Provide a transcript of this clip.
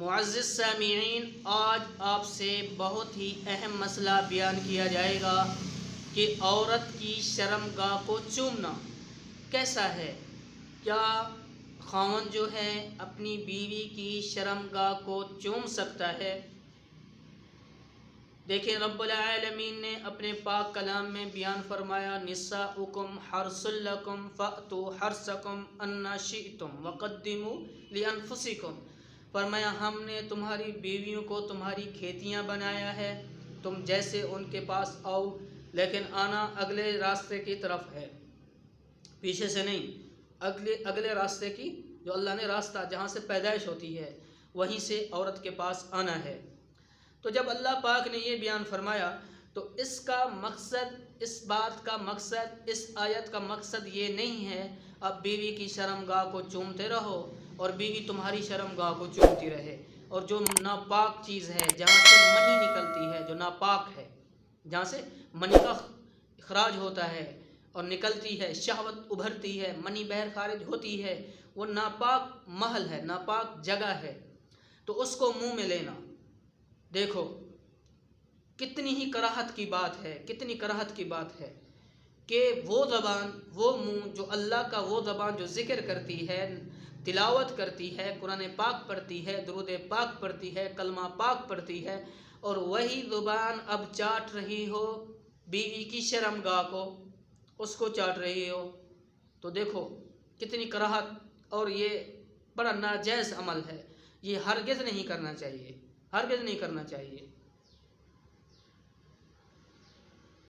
معزز سامعین، آج آپ سے بہت ہی اہم مسئلہ بیان کیا جائے گا کہ عورت کی شرمگاہ کو چومنا کیسا ہے۔ کیا خاوند جو ہے اپنی بیوی کی شرمگاہ کو چوم سکتا ہے؟ دیکھیں، رب العالمین نے اپنے پاک کلام میں بیان فرمایا، نساؤکم حرث لکم فأتوا حرثکم انا شئتم وقدموا لانفسکم۔ فرمایا ہم نے تمہاری بیویوں کو تمہاری کھیتیاں بنایا ہے، تم جیسے ان کے پاس آؤ، لیکن آنا اگلے راستے کی طرف ہے، پیچھے سے نہیں، اگلے راستے کی، جو اللہ نے راستہ جہاں سے پیدائش ہوتی ہے وہیں سے عورت کے پاس آنا ہے۔ تو جب اللہ پاک نے یہ بیان فرمایا تو اس کا مقصد، اس بات کا مقصد، اس آیت کا مقصد یہ نہیں ہے اب بیوی کی شرمگاہ کو چومتے رہو اور بیوی تمہاری شرمگاہ کو چومتی رہے، اور جو ناپاک چیز ہے، جہاں سے منی نکلتی ہے، جو ناپاک ہے، جہاں سے منی کا اخراج ہوتا ہے اور نکلتی ہے، شہوت ابھرتی ہے، منی بہر خارج ہوتی ہے، وہ ناپاک محل ہے، ناپاک جگہ ہے، تو اس کو منہ میں لینا، دیکھو کتنی ہی کراہت کی بات ہے، کتنی کراہت کی بات ہے کہ وہ زبان، وہ منہ، جو اللہ کا وہ زبان جو ذکر کرتی ہے، تلاوت کرتی ہے، قرآن پاک پڑھتی ہے، درود پاک پڑھتی ہے، کلمہ پاک پڑھتی ہے، اور وہی زبان اب چاٹ رہی ہو بیوی کی شرمگاہ کو، اس کو چاٹ رہی ہو، تو دیکھو کتنی کراہت، اور یہ بڑا ناجائز عمل ہے، یہ ہرگز نہیں کرنا چاہیے، ہرگز نہیں کرنا چاہیے۔